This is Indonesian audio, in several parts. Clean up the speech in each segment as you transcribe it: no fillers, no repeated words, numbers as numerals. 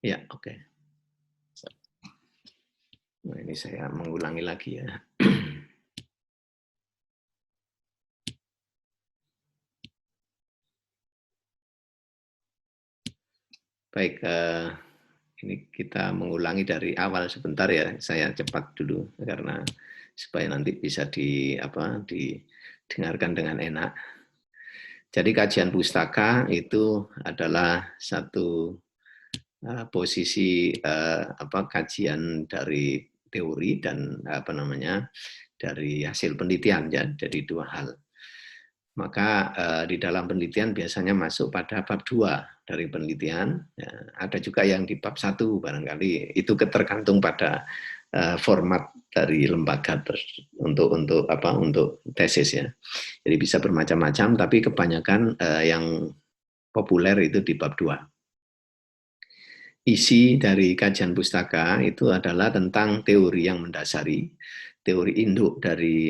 Ya, oke. Nah, ini saya mengulangi lagi ya. Baik, ini kita mengulangi dari awal sebentar ya. Saya cepat dulu karena supaya nanti bisa didengarkan dengan enak. Jadi kajian pustaka itu adalah satu posisi kajian dari teori dan dari hasil penelitian ya, dari dua hal. Maka di dalam penelitian biasanya masuk pada bab 2 dari penelitian. Ya, ada juga yang di bab 1 barangkali. Itu tergantung pada format dari lembaga untuk tesis ya. Jadi bisa bermacam-macam, tapi kebanyakan yang populer itu di bab 2. Isi dari kajian pustaka itu adalah tentang teori yang mendasari, teori induk dari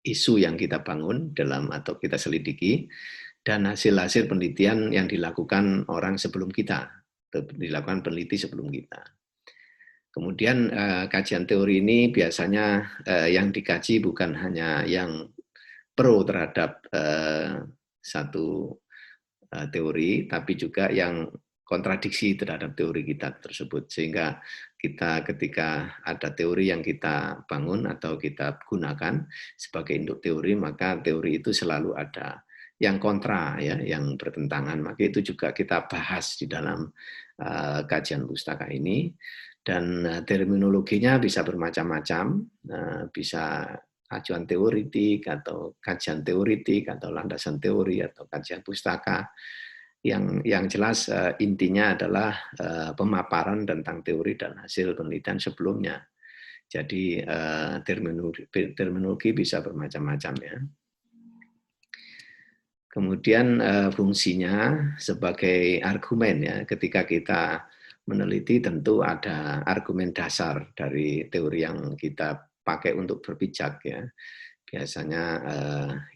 isu yang kita bangun dalam atau kita selidiki, dan hasil-hasil penelitian yang dilakukan orang sebelum kita, dilakukan peneliti sebelum kita. Kemudian kajian teori ini biasanya yang dikaji bukan hanya yang pro terhadap satu teori, tapi juga yang kontradiksi terhadap teori kita tersebut. Sehingga kita ketika ada teori yang kita bangun atau kita gunakan sebagai induk teori, maka teori itu selalu ada yang kontra, ya, yang bertentangan. Maka itu juga kita bahas di dalam kajian pustaka ini. Dan terminologinya bisa bermacam-macam, bisa acuan teoritik atau kajian teoritik atau landasan teori atau kajian pustaka. Yang jelas intinya adalah pemaparan tentang teori dan hasil penelitian sebelumnya. Jadi terminologi bisa bermacam-macam ya. Kemudian fungsinya sebagai argumen ya, ketika kita meneliti tentu ada argumen dasar dari teori yang kita pakai untuk berpijak ya. Biasanya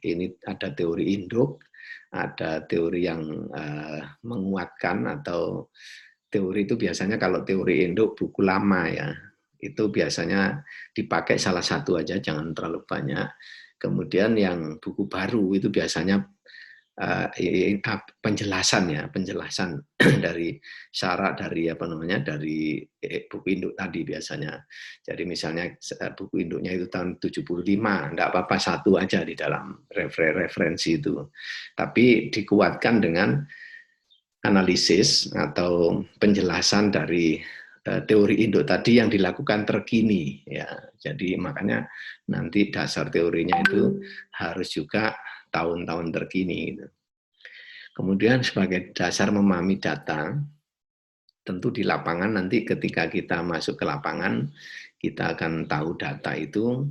ini ada teori induk, ada teori yang menguatkan, atau teori itu biasanya kalau teori induk buku lama ya, itu biasanya dipakai salah satu aja, jangan terlalu banyak. Kemudian yang buku baru itu biasanya penjelasan dari syarat dari dari buku induk tadi biasanya. Jadi misalnya buku induknya itu tahun 75, enggak apa-apa satu aja di dalam referensi itu. Tapi dikuatkan dengan analisis atau penjelasan dari teori induk tadi yang dilakukan terkini ya. Jadi makanya nanti dasar teorinya itu harus juga tahun-tahun terkini gitu. Kemudian sebagai dasar memahami data, tentu di lapangan nanti ketika kita masuk ke lapangan, kita akan tahu data itu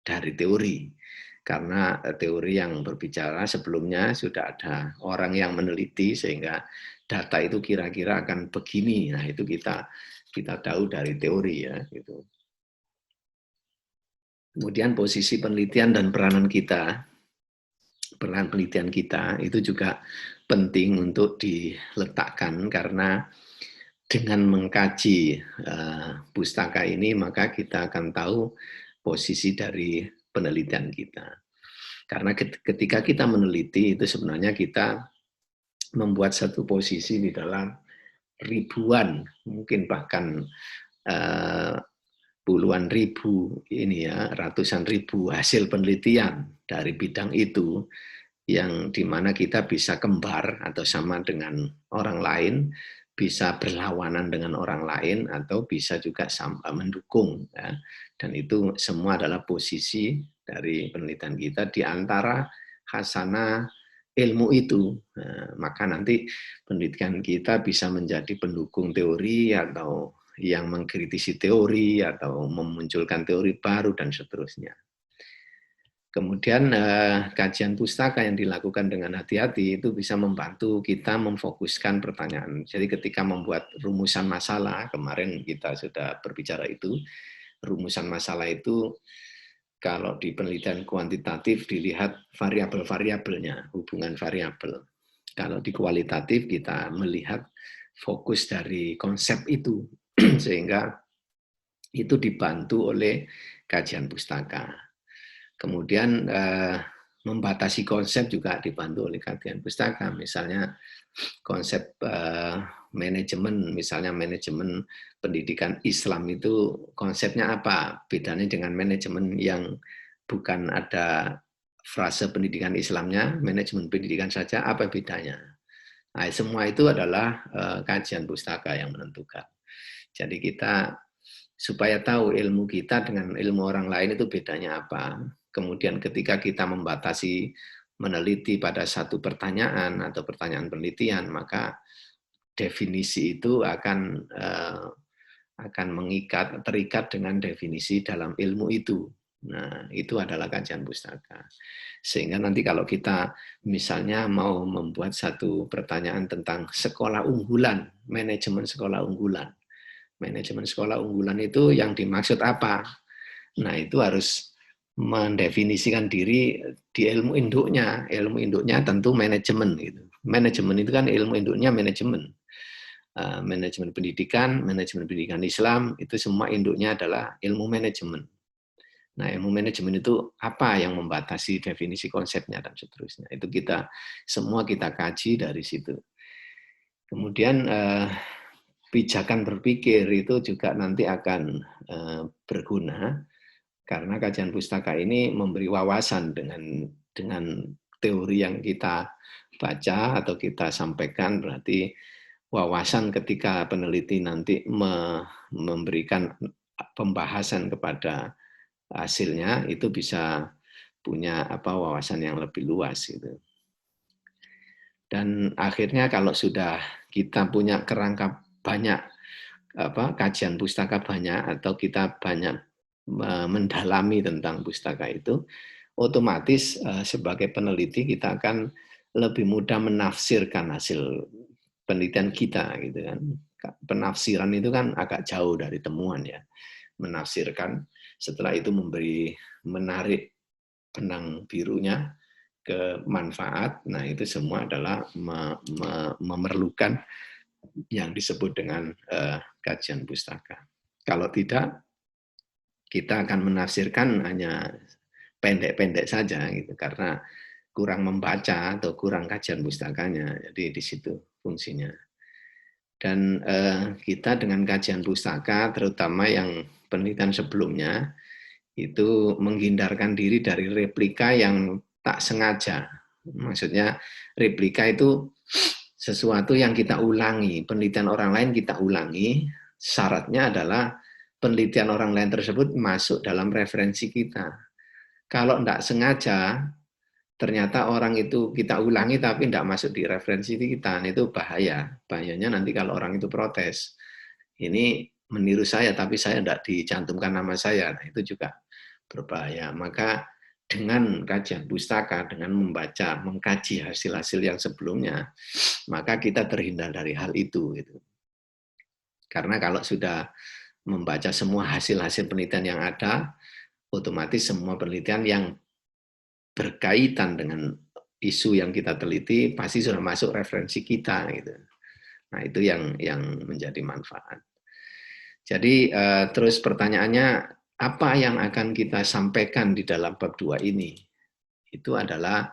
dari teori. Karena teori yang berbicara sebelumnya sudah ada orang yang meneliti sehingga data itu kira-kira akan begini. Nah, itu kita tahu dari teori ya gitu. Kemudian posisi penelitian dan peranan kita, peran penelitian kita itu juga penting untuk diletakkan, karena dengan mengkaji pustaka ini maka kita akan tahu posisi dari penelitian kita. Karena ketika kita meneliti itu sebenarnya kita membuat satu posisi di dalam ribuan, mungkin bahkan puluhan ribu ini ya, ratusan ribu hasil penelitian dari bidang itu, yang dimana kita bisa kembar atau sama dengan orang lain, bisa berlawanan dengan orang lain, atau bisa juga mendukung ya. Dan itu semua adalah posisi dari penelitian kita di antara khasanah ilmu itu. Nah, maka nanti penelitian kita bisa menjadi pendukung teori, atau yang mengkritisi teori, atau memunculkan teori baru, dan seterusnya. Kemudian kajian pustaka yang dilakukan dengan hati-hati itu bisa membantu kita memfokuskan pertanyaan. Jadi ketika membuat rumusan masalah, kemarin kita sudah berbicara itu, rumusan masalah itu kalau di penelitian kuantitatif dilihat variabel-variabelnya, hubungan variabel. Kalau di kualitatif kita melihat fokus dari konsep itu, sehingga itu dibantu oleh kajian pustaka. Kemudian membatasi konsep juga dibantu oleh kajian pustaka. Misalnya konsep manajemen, misalnya manajemen pendidikan Islam itu konsepnya apa? Bedanya dengan manajemen yang bukan ada frase pendidikan Islamnya, manajemen pendidikan saja, apa bedanya? Nah, semua itu adalah kajian pustaka yang menentukan. Jadi kita supaya tahu ilmu kita dengan ilmu orang lain itu bedanya apa. Kemudian ketika kita membatasi meneliti pada satu pertanyaan atau pertanyaan penelitian, maka definisi itu akan terikat dengan definisi dalam ilmu itu. Nah, itu adalah kajian pustaka. Sehingga nanti kalau kita misalnya mau membuat satu pertanyaan tentang sekolah unggulan, manajemen sekolah unggulan. Manajemen sekolah unggulan itu yang dimaksud apa? Nah, itu harus mendefinisikan diri di ilmu induknya. Ilmu induknya tentu manajemen gitu. Manajemen itu kan ilmu induknya manajemen. Manajemen pendidikan Islam, itu semua induknya adalah ilmu manajemen. Nah, ilmu manajemen itu apa yang membatasi definisi konsepnya dan seterusnya. Itu semua kita kaji dari situ. Kemudian pijakan berpikir itu juga nanti akan berguna karena kajian pustaka ini memberi wawasan dengan teori yang kita baca atau kita sampaikan, berarti wawasan ketika peneliti nanti memberikan pembahasan kepada hasilnya itu bisa punya wawasan yang lebih luas gitu. Dan akhirnya kalau sudah kita punya kerangka banyak kajian pustaka banyak atau kita banyak mendalami tentang pustaka itu, otomatis sebagai peneliti kita akan lebih mudah menafsirkan hasil penelitian kita gitu kan. Penafsiran itu kan agak jauh dari temuan ya. Menafsirkan, setelah itu menarik benang birunya ke manfaat. Nah, itu semua adalah memerlukan yang disebut dengan kajian pustaka. Kalau tidak, kita akan menafsirkan hanya pendek-pendek saja gitu karena kurang membaca atau kurang kajian pustakanya. Jadi di situ fungsinya. Dan kita dengan kajian pustaka, terutama yang penelitian sebelumnya, itu menghindarkan diri dari replika yang tak sengaja. Maksudnya replika itu sesuatu yang kita ulangi, penelitian orang lain kita ulangi, syaratnya adalah penelitian orang lain tersebut masuk dalam referensi kita. Kalau tidak sengaja, ternyata orang itu kita ulangi tapi tidak masuk di referensi kita, itu bahaya. Bahayanya nanti kalau orang itu protes, ini meniru saya tapi saya tidak dicantumkan nama saya, nah itu juga berbahaya. Maka dengan kajian pustaka, dengan membaca, mengkaji hasil-hasil yang sebelumnya, maka kita terhindar dari hal itu. Gitu. Karena kalau sudah membaca semua hasil-hasil penelitian yang ada, otomatis semua penelitian yang berkaitan dengan isu yang kita teliti pasti sudah masuk referensi kita. Gitu. Nah itu yang menjadi manfaat. Jadi terus pertanyaannya, apa yang akan kita sampaikan di dalam bab 2 ini? Itu adalah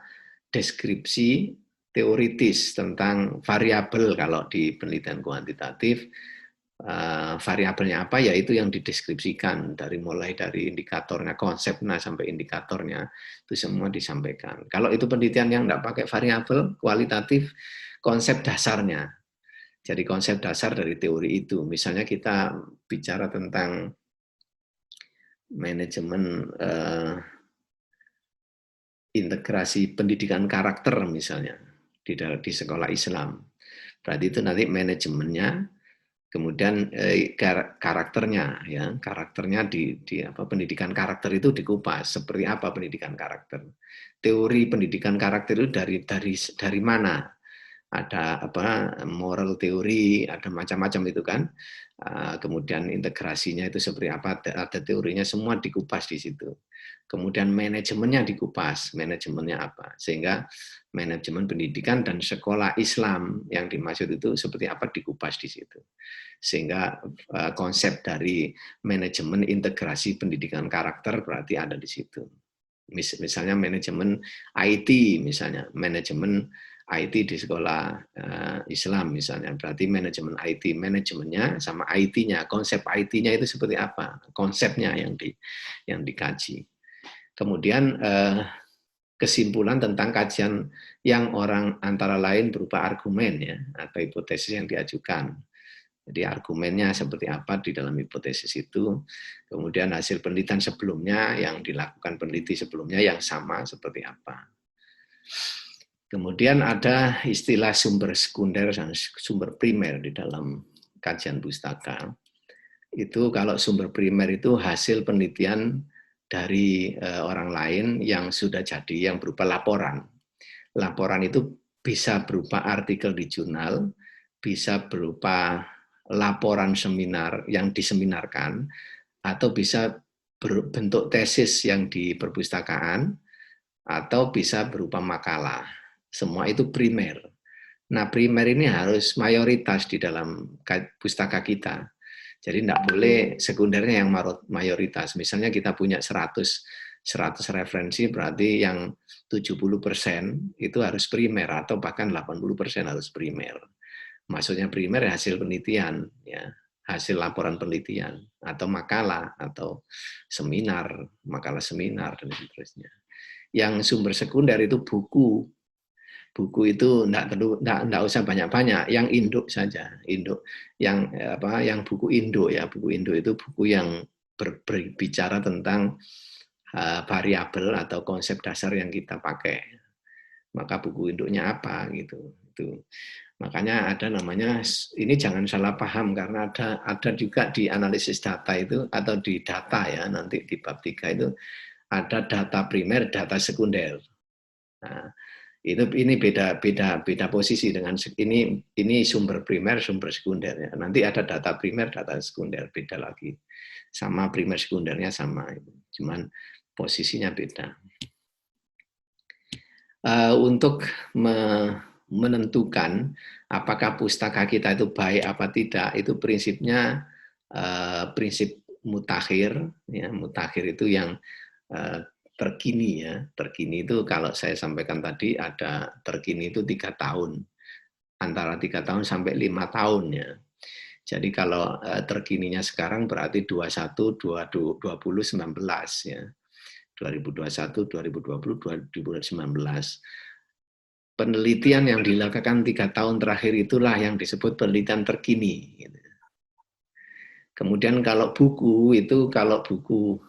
deskripsi teoritis tentang variabel. Kalau di penelitian kuantitatif, variabelnya apa, yaitu yang dideskripsikan mulai dari indikatornya, konsepnya sampai indikatornya, itu semua disampaikan. Kalau itu penelitian yang tidak pakai variabel kualitatif, konsep dasarnya. Jadi konsep dasar dari teori itu, misalnya kita bicara tentang manajemen integrasi pendidikan karakter misalnya di sekolah Islam. Berarti itu nanti manajemennya, kemudian karakternya ya, karakternya di pendidikan karakter itu dikupas seperti apa pendidikan karakter. Teori pendidikan karakter itu dari mana? ada apa moral teori, ada macam-macam itu kan. Kemudian integrasinya itu seperti apa, ada teorinya, semua dikupas di situ. Kemudian manajemennya dikupas, manajemennya apa, sehingga manajemen pendidikan dan sekolah Islam yang dimaksud itu seperti apa dikupas di situ. Sehingga konsep dari manajemen integrasi pendidikan karakter berarti ada di situ. Misalnya manajemen IT, misalnya manajemen IT di sekolah Islam misalnya, berarti manajemen IT, manajemennya sama IT-nya, konsep IT-nya itu seperti apa, konsepnya yang dikaji. Kemudian kesimpulan tentang kajian yang orang antara lain berupa argumen ya atau hipotesis yang diajukan. Jadi argumennya seperti apa di dalam hipotesis itu, kemudian hasil penelitian sebelumnya yang dilakukan peneliti sebelumnya yang sama seperti apa. Kemudian ada istilah sumber sekunder dan sumber primer di dalam kajian pustaka. Itu kalau sumber primer itu hasil penelitian dari orang lain yang sudah jadi, yang berupa laporan. Laporan itu bisa berupa artikel di jurnal, bisa berupa laporan seminar yang diseminarkan, atau bisa berbentuk tesis yang di perpustakaan, atau bisa berupa makalah. Semua itu primer. Nah, primer ini harus mayoritas di dalam pustaka kita. Jadi tidak boleh sekundernya yang mayoritas. Misalnya kita punya 100 referensi, berarti yang 70% itu harus primer, atau bahkan 80% harus primer. Maksudnya primer hasil penelitian, ya, hasil laporan penelitian, atau makalah, atau seminar, makalah seminar, dan seterusnya. Yang sumber sekunder itu buku. Buku itu enggak usah banyak-banyak, yang induk saja, induk yang buku induk ya, buku induk itu buku yang berbicara tentang variabel atau konsep dasar yang kita pakai. Maka buku induknya apa gitu. Itu. Makanya ada namanya, ini jangan salah paham karena ada juga di analisis data itu atau di data ya, nanti di bab 3 itu ada data primer, data sekunder. Nah, ini beda posisi dengan ini sumber primer, sumber sekunder ya. Nanti ada data primer, data sekunder, beda lagi. Sama primer sekundernya sama, cuman posisinya beda. Untuk menentukan apakah pustaka kita itu baik apa tidak, itu prinsipnya prinsip mutakhir ya, mutakhir itu yang terkini ya. Terkini itu kalau saya sampaikan tadi ada terkini itu 3 tahun. Antara 3 tahun sampai 5 tahun ya. Jadi kalau terkininya sekarang berarti 21 2019 ya. 2021, 2020, 2019. Penelitian yang dilakukan 3 tahun terakhir itulah yang disebut penelitian terkini. Kemudian kalau buku itu, kalau buku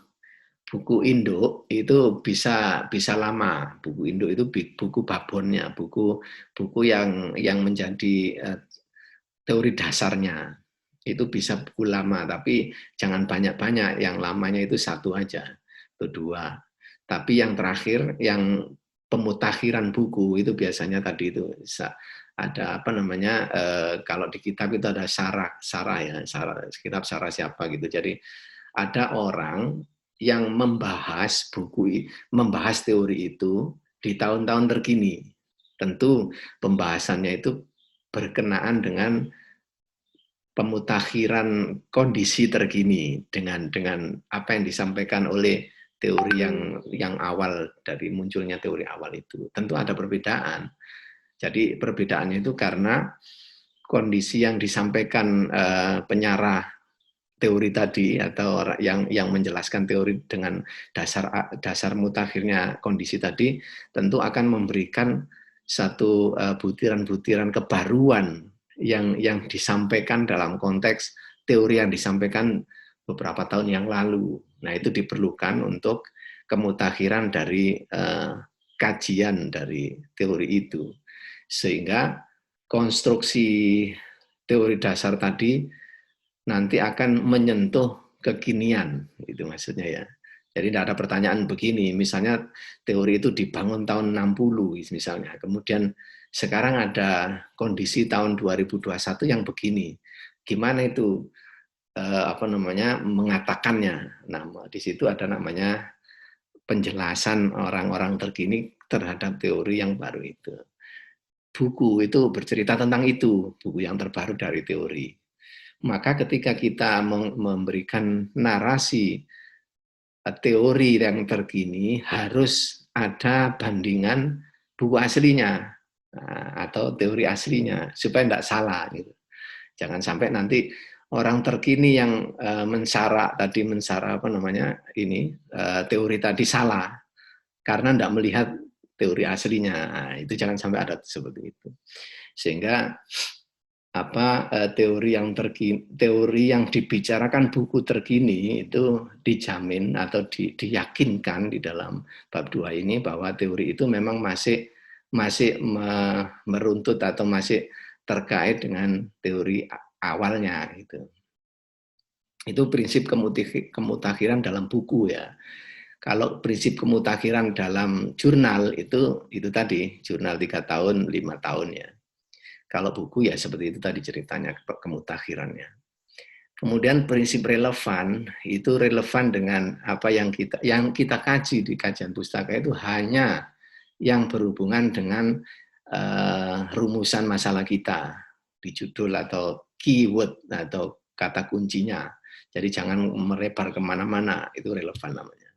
induk itu bisa lama. Buku induk itu buku babonnya, buku yang menjadi teori dasarnya. Itu bisa buku lama, tapi jangan banyak-banyak. Yang lamanya itu 1 aja, atau 2. Tapi yang terakhir, yang pemutakhiran buku itu biasanya tadi itu ada apa namanya, kalau di kitab itu ada sarah ya, kitab sarah siapa gitu. Jadi ada orang yang membahas teori itu di tahun-tahun terkini. Tentu pembahasannya itu berkenaan dengan pemutakhiran kondisi terkini dengan apa yang disampaikan oleh teori yang awal, dari munculnya teori awal itu. Tentu ada perbedaan. Jadi perbedaannya itu karena kondisi yang disampaikan penyarah teori tadi atau yang menjelaskan teori dengan dasar mutakhirnya kondisi tadi tentu akan memberikan satu butiran-butiran kebaruan yang disampaikan dalam konteks teori yang disampaikan beberapa tahun yang lalu. Nah, itu diperlukan untuk kemutakhiran dari kajian dari teori itu. Sehingga konstruksi teori dasar tadi nanti akan menyentuh kekinian, itu maksudnya ya. Jadi tidak ada pertanyaan begini, misalnya teori itu dibangun tahun 60 misalnya, kemudian Sekarang ada kondisi tahun 2021 yang begini. Gimana itu mengatakannya? Nah, di situ ada namanya penjelasan orang-orang terkini terhadap teori yang baru itu. Buku itu bercerita tentang itu, buku yang terbaru dari teori. Maka ketika kita memberikan narasi teori yang terkini, harus ada bandingan buku aslinya atau teori aslinya supaya tidak salah gitu. Jangan sampai nanti orang terkini yang mensara teori tadi salah karena tidak melihat teori aslinya. Nah, itu jangan sampai ada seperti itu. Sehingga teori yang dibicarakan buku terkini itu dijamin atau diyakinkan di dalam bab 2 ini bahwa teori itu memang masih meruntut atau masih terkait dengan teori awalnya gitu. Itu prinsip kemutakhiran dalam buku ya. Kalau prinsip kemutakhiran dalam jurnal itu tadi, jurnal 3 tahun, 5 tahun ya. Kalau buku ya seperti itu tadi ceritanya kemutakhirannya. Kemudian prinsip relevan itu relevan dengan apa yang kita kaji di kajian pustaka itu hanya yang berhubungan dengan rumusan masalah kita di judul atau keyword atau kata kuncinya. Jadi jangan melebar kemana-mana, itu relevan namanya.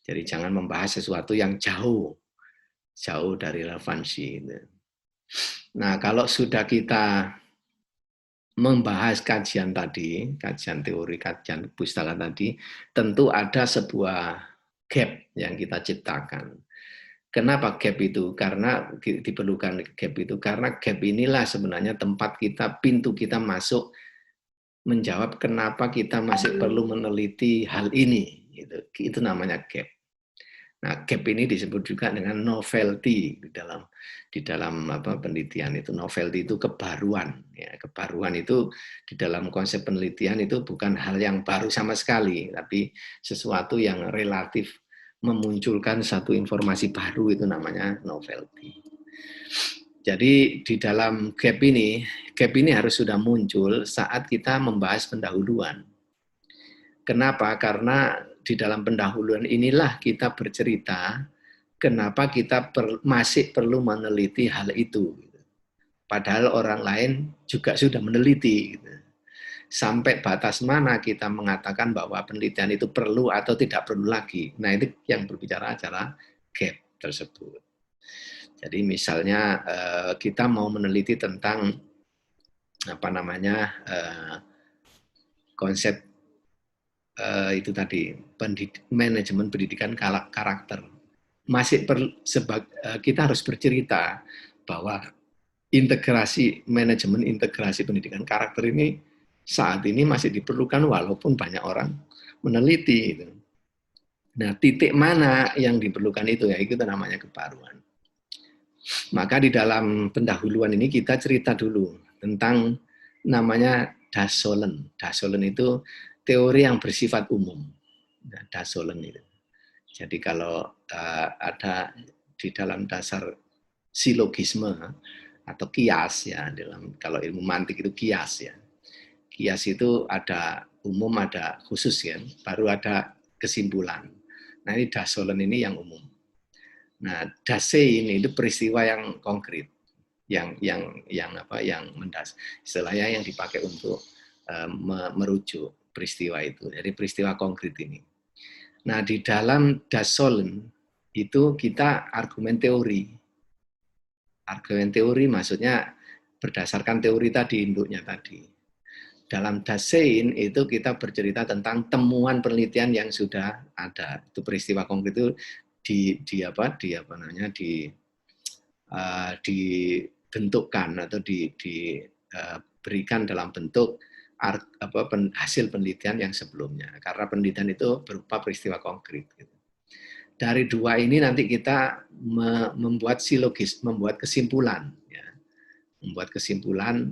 Jadi jangan membahas sesuatu yang jauh dari relevansi. Nah, kalau sudah kita membahas kajian tadi, kajian teori, kajian pustaka tadi, tentu ada sebuah gap yang kita ciptakan. Kenapa gap itu? Karena diperlukan gap itu. Karena gap inilah sebenarnya tempat kita, pintu kita masuk menjawab kenapa kita masih perlu meneliti hal ini. Itu namanya gap. Nah, gap ini disebut juga dengan novelty di dalam penelitian itu. Novelty itu kebaruan. Ya, kebaruan itu di dalam konsep penelitian itu bukan hal yang baru sama sekali, tapi sesuatu yang relatif memunculkan satu informasi baru, itu namanya novelty. Jadi di dalam gap ini harus sudah muncul saat kita membahas pendahuluan. Kenapa? Karena di dalam pendahuluan inilah kita bercerita kenapa kita masih perlu meneliti hal itu. Padahal orang lain juga sudah meneliti. Sampai batas mana kita mengatakan bahwa penelitian itu perlu atau tidak perlu lagi. Nah, itu yang berbicara acara gap tersebut. Jadi misalnya kita mau meneliti tentang konsep itu tadi, manajemen pendidikan karakter. Kita harus bercerita bahwa manajemen integrasi pendidikan karakter ini saat ini masih diperlukan walaupun banyak orang meneliti. Nah, titik mana yang diperlukan itu ya, itu namanya kebaruan. Maka di dalam pendahuluan ini kita cerita dulu tentang namanya Dasolen. Dasolen itu teori yang bersifat umum. Nah, Dasolen itu. Jadi kalau ada di dalam dasar silogisme atau kias ya, kalau ilmu mantik itu kias ya. Kias itu ada umum, ada khusus ya, baru ada kesimpulan. Nah, ini Dasolen ini yang umum. Nah, dasein itu peristiwa yang konkret, yang istilahnya yang dipakai untuk merujuk peristiwa itu. Jadi peristiwa konkret ini. Nah, di dalam Dasolen itu kita argumen teori. Argumen teori maksudnya berdasarkan teori tadi, induknya tadi. Dalam Dasein itu kita bercerita tentang temuan penelitian yang sudah ada. Itu peristiwa konkret itu dibentukkan atau diberikan dalam bentuk hasil penelitian yang sebelumnya, karena penelitian itu berupa peristiwa konkret. Dari dua ini nanti kita membuat kesimpulan, ya. Membuat kesimpulan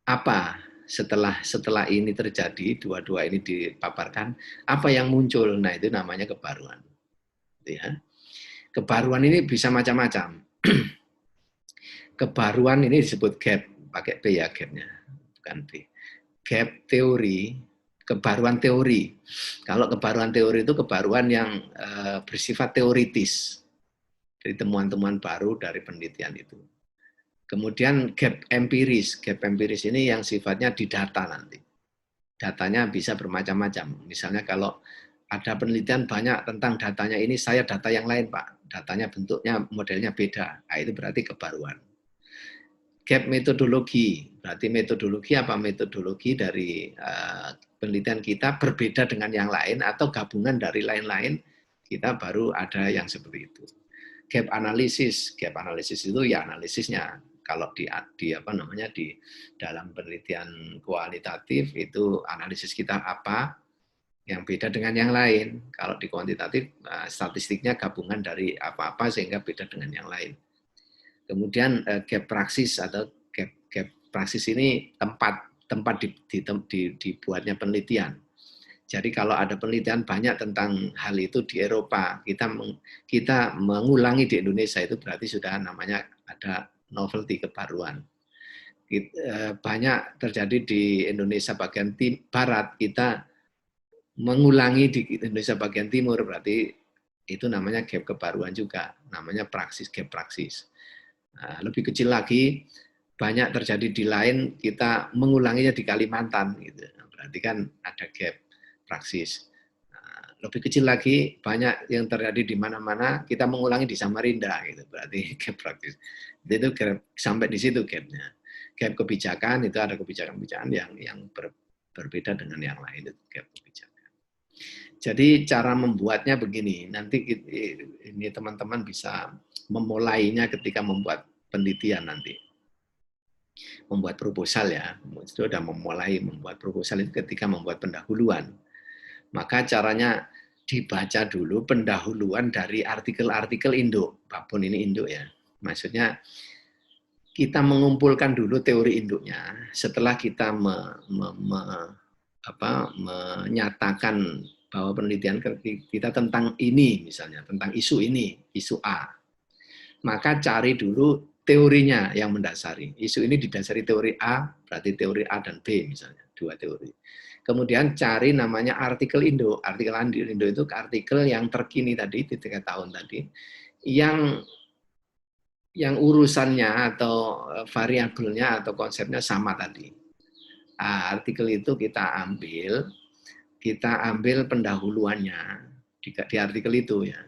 apa setelah ini terjadi, dua-dua ini dipaparkan, apa yang muncul. Nah, itu namanya kebaruan. Ya. Kebaruan ini bisa macam-macam. kebaruan ini disebut gap, pakai P ya gapnya, bukan P. Gap teori, kebaruan teori. Kalau kebaruan teori itu kebaruan yang bersifat teoritis, dari temuan-temuan baru dari penelitian itu. Kemudian gap empiris ini yang sifatnya di data nanti. Datanya bisa bermacam-macam. Misalnya kalau ada penelitian banyak tentang datanya ini, saya data yang lain Pak, datanya bentuknya, modelnya beda. Nah, itu berarti kebaruan. Gap metodologi, berarti metodologi apa? Metodologi dari penelitian kita berbeda dengan yang lain atau gabungan dari lain-lain, kita baru ada yang seperti itu. Gap analisis itu ya analisisnya. Kalau di apa namanya di dalam penelitian kualitatif itu analisis kita apa yang beda dengan yang lain. Kalau di kuantitatif statistiknya gabungan dari apa-apa sehingga beda dengan yang lain. Kemudian gap praksis atau gap praksis ini tempat dibuatnya penelitian. Jadi kalau ada penelitian banyak tentang hal itu di Eropa, kita mengulangi di Indonesia itu berarti sudah namanya ada novelty, kebaruan. Banyak terjadi di Indonesia bagian barat, kita mengulangi di Indonesia bagian timur, berarti itu namanya gap kebaruan juga, namanya praksis, gap praksis. Nah, lebih kecil lagi, banyak terjadi di lain, kita mengulanginya di Kalimantan, gitu. Berarti kan ada gap praksis. Nah, lebih kecil lagi, banyak yang terjadi di mana-mana, kita mengulangi di Samarinda, gitu. Berarti gap praksis. Itu sampai di situ gapnya. Gap kebijakan itu ada kebijakan-kebijakan yang berbeda dengan yang lain, itu gap kebijakan. Jadi cara membuatnya begini, nanti ini teman-teman bisa memulainya ketika membuat penelitian nanti. Membuat proposal ya, itu sudah membuat proposal itu ketika membuat pendahuluan. Maka caranya dibaca dulu pendahuluan dari artikel-artikel induk, apapun ini induk ya. Maksudnya kita mengumpulkan dulu teori induknya, setelah kita menyatakan bahwa penelitian kita tentang ini, misalnya tentang isu ini, isu A, maka cari dulu teorinya yang mendasari. Isu ini didasari teori A, berarti teori A dan B misalnya, dua teori. Kemudian cari namanya artikel induk. Artikel induk itu artikel yang terkini tadi, di 3 tahun tadi, yang urusannya atau variabelnya atau konsepnya sama tadi. Nah, artikel itu kita ambil pendahuluannya di artikel itu ya.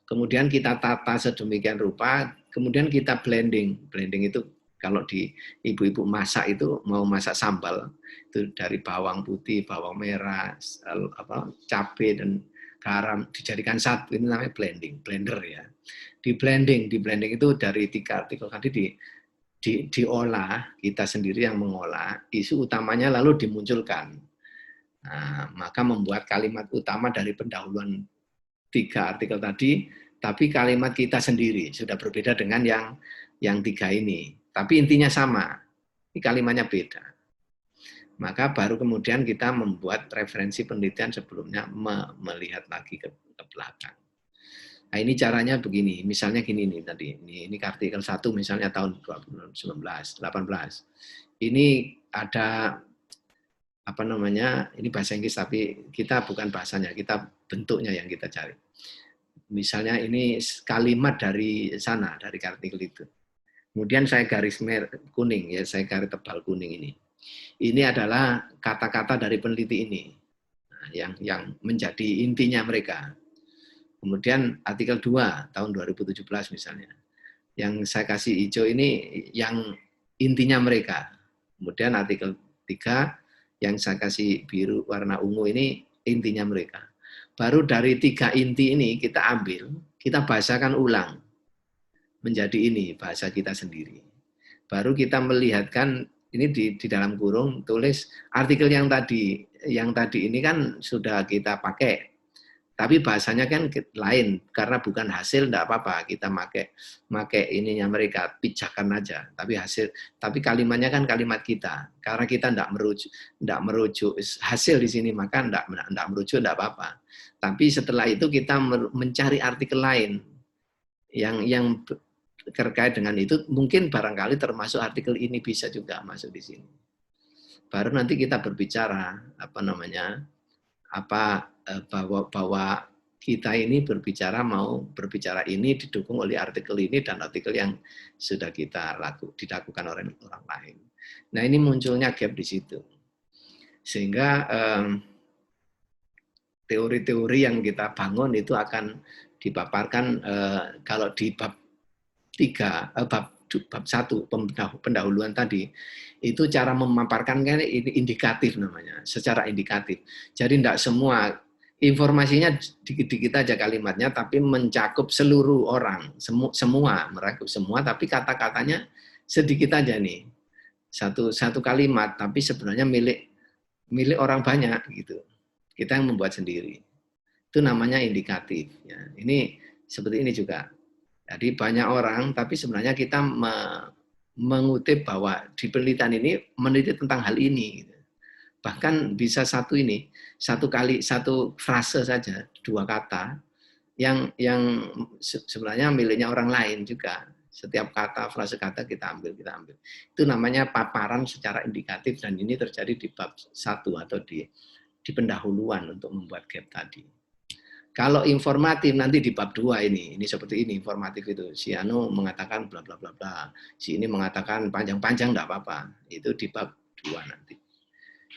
Kemudian kita tata sedemikian rupa, kemudian kita blending. Blending itu kalau di ibu-ibu masak itu mau masak sambal itu dari bawang putih, bawang merah, cabai dan garam dijadikan satu, ini namanya blending, blender ya. Di blending itu dari 3 artikel tadi diolah, kita sendiri yang mengolah, isu utamanya lalu dimunculkan. Nah, maka membuat kalimat utama dari pendahuluan 3 artikel tadi, tapi kalimat kita sendiri sudah berbeda dengan yang 3 ini. Tapi intinya sama, ini kalimatnya beda. Maka baru kemudian kita membuat referensi penelitian sebelumnya, melihat lagi ke belakang. Nah, ini caranya begini, misalnya gini nih tadi, ini artikel 1 misalnya tahun 2018. Ini ada apa namanya, ini bahasa Inggris tapi kita bukan bahasanya, kita bentuknya yang kita cari. Misalnya ini kalimat dari sana, dari artikel itu. Kemudian saya garis kuning, ya saya garis tebal kuning ini. Ini adalah kata-kata dari peneliti ini, yang menjadi intinya mereka. Kemudian artikel 2 tahun 2017 misalnya. Yang saya kasih hijau ini yang intinya mereka. Kemudian artikel 3 yang saya kasih biru warna ungu ini intinya mereka. Baru dari 3 inti ini kita ambil, kita bahasakan ulang menjadi ini bahasa kita sendiri. Baru kita melihatkan ini di dalam kurung tulis artikel yang tadi ini kan sudah kita pakai. Tapi bahasanya kan lain, karena bukan hasil enggak apa-apa, kita pakai ininya mereka, pijakan aja. Tapi kalimatnya kan kalimat kita. Karena kita enggak merujuk hasil di sini, maka enggak merujuk enggak apa-apa. Tapi setelah itu kita mencari artikel lain yang terkait dengan itu, mungkin barangkali termasuk artikel ini bisa juga masuk di sini. Baru nanti kita berbicara bahwa kita ini mau berbicara ini didukung oleh artikel ini dan artikel yang sudah dilakukan oleh orang lain. Nah, ini munculnya gap di situ. Sehingga teori-teori yang kita bangun itu akan dipaparkan kalau di bab 1 pendahuluan tadi, itu cara memaparkan ini indikatif namanya, secara indikatif. Jadi tidak semua informasinya dikit-dikit aja kalimatnya, tapi mencakup seluruh orang, semua merangkup semua, tapi kata-katanya sedikit aja nih, satu kalimat, tapi sebenarnya milik orang banyak gitu. Kita yang membuat sendiri. Itu namanya indikatif. Ya. Ini seperti ini juga. Jadi banyak orang, tapi sebenarnya kita mengutip bahwa di penelitian ini meneliti tentang hal ini. Bahkan bisa satu frase saja, 2 kata, yang sebenarnya miliknya orang lain juga. Setiap kata, frase kata kita ambil. Itu namanya paparan secara indikatif, dan ini terjadi di bab 1 atau di pendahuluan untuk membuat gap tadi. Kalau informatif nanti di bab 2 ini seperti ini, informatif itu. Si Anu mengatakan bla bla bla bla. Si ini mengatakan panjang-panjang enggak apa-apa. Itu di bab 2 nanti.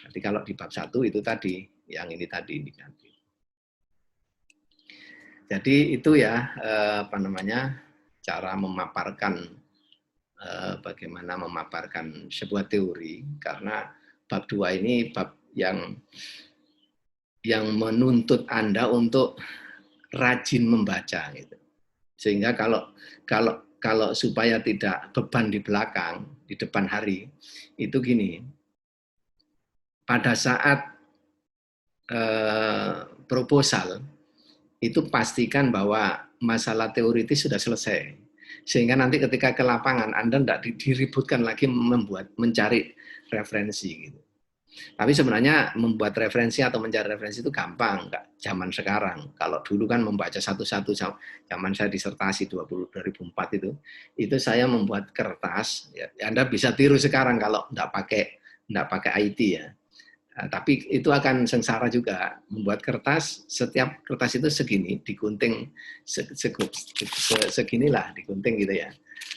Nanti kalau di bab 1 itu tadi, yang ini tadi indikatif. Jadi itu ya cara memaparkan bagaimana memaparkan sebuah teori, karena bab 2 ini bab yang menuntut Anda untuk rajin membaca gitu. Sehingga kalau supaya tidak beban di belakang, di depan hari, itu gini. Pada saat proposal itu pastikan bahwa masalah teoritis sudah selesai. Sehingga nanti ketika ke lapangan Anda tidak diributkan lagi mencari referensi gitu. Tapi sebenarnya membuat referensi atau mencari referensi itu gampang, nggak zaman sekarang. Kalau dulu kan membaca satu-satu, zaman saya disertasi 2004 itu saya membuat kertas. Ya, Anda bisa tiru sekarang kalau nggak pakai IT ya. Nah, tapi itu akan sengsara juga. Membuat kertas, setiap kertas itu segini, digunting seginilah, digunting gitu ya.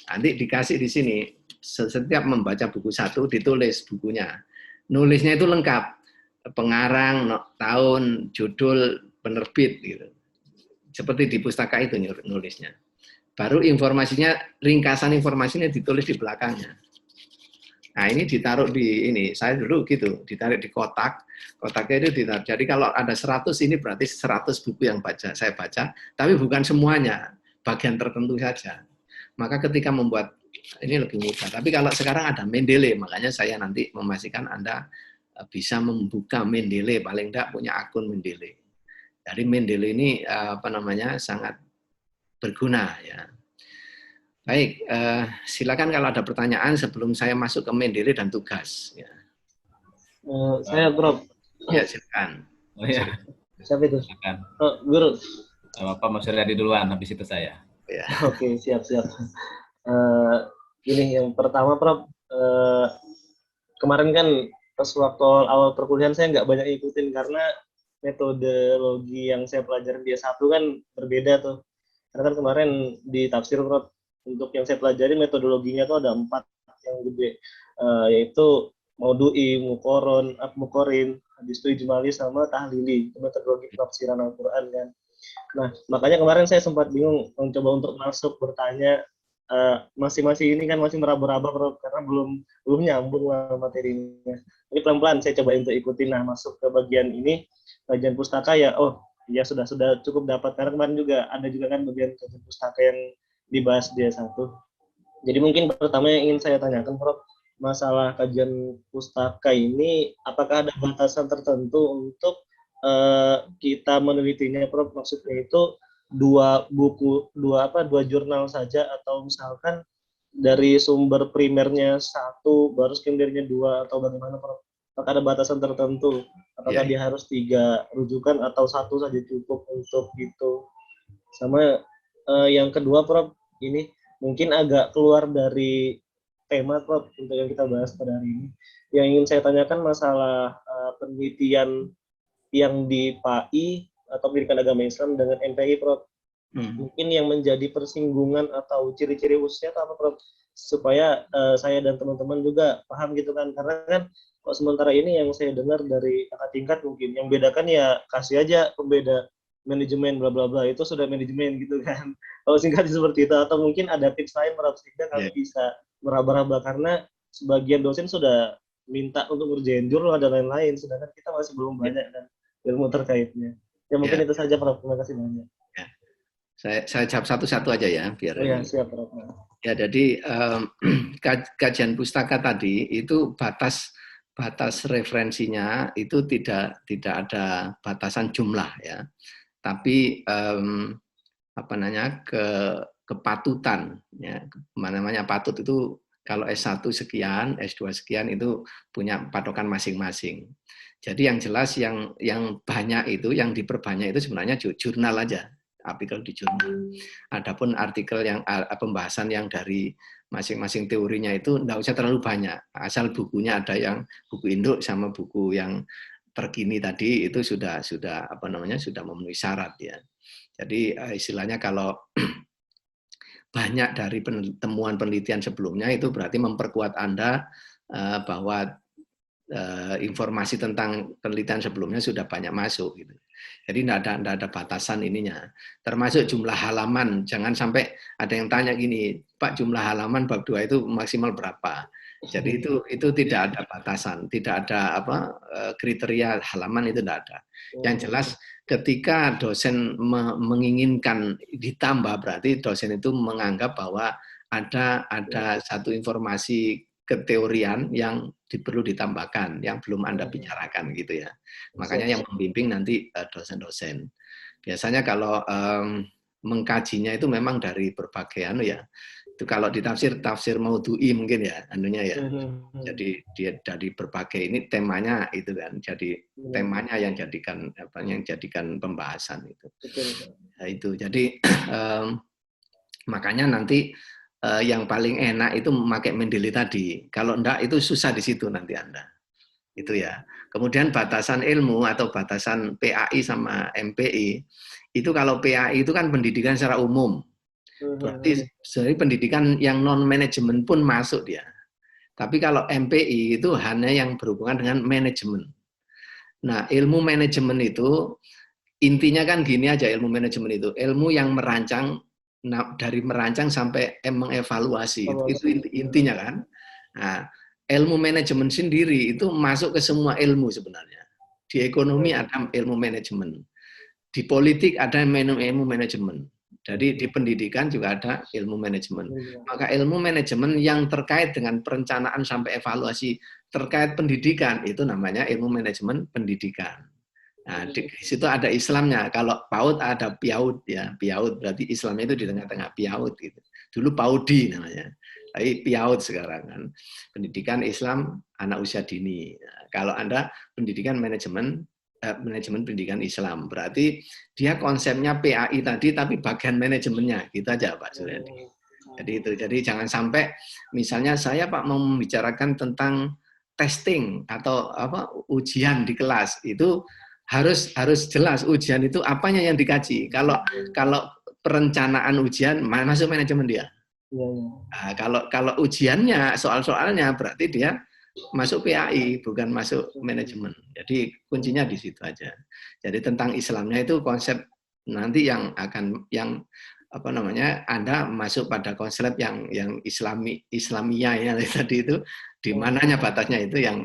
Nanti dikasih di sini, setiap membaca buku 1 ditulis bukunya. Nulisnya itu lengkap, pengarang, tahun, judul, penerbit gitu. Seperti di pustaka itu nulisnya. Baru informasinya, ringkasan informasinya ditulis di belakangnya. Nah, ini ditaruh di ini, saya dulu gitu, ditarik di kotaknya itu ditaruh. Jadi kalau ada 100 ini berarti 100 buku yang saya baca, tapi bukan semuanya, bagian tertentu saja. Maka ketika membuat ini lebih mudah. Tapi kalau sekarang ada Mendeley, makanya saya nanti memastikan Anda bisa membuka Mendeley, paling tidak punya akun Mendeley. Jadi Mendeley ini sangat berguna ya. Baik, silakan kalau ada pertanyaan sebelum saya masuk ke Mendeley dan tugas. Ya. Saya Bro. Ya silakan. Oh ya. Siapa itu? Silakan. Oh, Guru. Bapak Mas Suryadi duluan, habis itu saya. Ya. Oke, siap. Ini yang pertama, Prof. Kemarin kan pas waktu awal perkuliahan saya nggak banyak ikutin karena metodologi yang saya pelajarin di S1 kan berbeda tuh. Karena kan kemarin di tafsir, Prof, untuk yang saya pelajari metodologinya tuh ada 4 yang gede, yaitu Maudu'i, Mukorin, habis itu Ijmali sama Tahlili, metodologi penafsiran Al-Quran kan. Nah, makanya kemarin saya sempat bingung mencoba untuk masuk bertanya, masih ini kan masih meraba-raba karena belum nyambung materinya. Ini pelan-pelan saya coba untuk ikutin. Nah, masuk ke bagian ini, bagian pustaka ya, ya sudah cukup dapat, karena kemarin juga ada juga kan bagian kajian pustaka yang dibahas di S1. Jadi mungkin pertama yang ingin saya tanyakan, Prof, masalah kajian pustaka ini apakah ada batasan tertentu untuk kita menelitinya, Prof? Maksudnya itu 2 jurnal saja, atau misalkan dari sumber primernya 1 baru sekundernya 2, atau bagaimana, Prof? Apakah ada batasan tertentu? Apakah dia harus 3 rujukan atau 1 saja cukup untuk itu? Sama yang kedua, Prof, ini mungkin agak keluar dari tema Prof untuk yang kita bahas pada hari ini. Yang ingin saya tanyakan masalah penelitian yang di PAI atau Pendidikan Agama Islam dengan MPI, Prof. Mungkin yang menjadi persinggungan atau ciri-ciri khususnya apa, Prof? Supaya saya dan teman-teman juga paham gitu kan. Karena kan kok sementara ini yang saya dengar dari kakak tingkat mungkin yang bedakan ya kasih aja pembeda manajemen bla bla bla, itu sudah manajemen gitu kan. Kalau singkatnya seperti itu, atau mungkin ada tips lain, Prof, sehingga kami bisa meraba-raba, karena sebagian dosen sudah minta untuk ngerjain jurnal dan lain-lain, sedangkan kita masih belum banyak dan ilmu terkaitnya. Ya mungkin itu saja, Prof. Terima kasih banyak. Saya jawab satu-satu aja ya, biar ya, siap, Prof. Ya, jadi kajian pustaka tadi itu batas referensinya itu tidak ada batasan jumlah ya, tapi kepatutan ya, namanya patut itu kalau S1 sekian, S2 sekian itu punya patokan masing-masing. Jadi yang jelas yang banyak itu, yang diperbanyak itu sebenarnya jurnal aja, artikel di jurnal. Adapun artikel yang pembahasan yang dari masing-masing teorinya itu enggak usah terlalu banyak, asal bukunya ada yang buku induk sama buku yang terkini tadi itu sudah memenuhi syarat ya. Jadi istilahnya kalau banyak dari temuan penelitian sebelumnya itu berarti memperkuat Anda bahwa informasi tentang penelitian sebelumnya sudah banyak masuk gitu. Jadi tidak ada batasan ininya. Termasuk jumlah halaman, jangan sampai ada yang tanya gini, Pak, jumlah halaman bab 2 itu maksimal berapa? Jadi itu tidak ada batasan, tidak ada kriteria halaman, itu tidak ada. Yang jelas ketika dosen menginginkan ditambah, berarti dosen itu menganggap bahwa ada satu informasi keteorian yang perlu ditambahkan, yang belum Anda bicarakan gitu ya. Makanya yang membimbing nanti dosen-dosen. Biasanya kalau mengkajinya itu memang dari berbagai ya. Itu kalau di tafsir maudhu'i mungkin ya, ya. Jadi dia dari berbagai ini temanya itu kan. Jadi temanya yang jadikan pembahasan itu. Nah, itu. Jadi makanya nanti yang paling enak itu memakai Mendeley tadi. Kalau enggak itu susah di situ nanti Anda. Itu ya. Kemudian batasan ilmu atau batasan PAI sama MPI, itu kalau PAI itu kan pendidikan secara umum. Berarti sebenarnya pendidikan yang non-manajemen pun masuk dia. Tapi kalau MPI itu hanya yang berhubungan dengan manajemen. Nah, ilmu manajemen itu intinya kan gini aja, ilmu manajemen itu ilmu yang merancang, dari merancang sampai mengevaluasi, itu intinya kan. Nah, ilmu manajemen sendiri itu masuk ke semua ilmu sebenarnya. Di ekonomi ada ilmu manajemen, di politik ada ilmu manajemen. Jadi di pendidikan juga ada ilmu manajemen. Maka ilmu manajemen yang terkait dengan perencanaan sampai evaluasi terkait pendidikan itu namanya ilmu manajemen pendidikan. Nah, di situ ada Islamnya. Kalau PAUD ada PIAUD ya. PIAUD berarti Islamnya itu di tengah-tengah, PIAUD gitu. Dulu PAUDI namanya. Tapi PIAUD sekarang kan. Pendidikan Islam anak usia dini. Nah, kalau Anda pendidikan manajemen pendidikan Islam, berarti dia konsepnya PAI tadi tapi bagian manajemennya. Gitu aja Pak Suryadi. Jadi itu. Jadi jangan sampai misalnya saya Pak mau membicarakan tentang testing atau ujian di kelas, itu harus jelas ujian itu apanya yang dikaji. Kalau perencanaan ujian masuk manajemen dia. Nah, kalau ujiannya soal-soalnya berarti dia masuk PAI bukan masuk manajemen. Jadi kuncinya di situ aja. Jadi tentang Islamnya itu konsep nanti yang Anda masuk pada konsep yang Islamiyah ya tadi itu, di mananya batasnya itu yang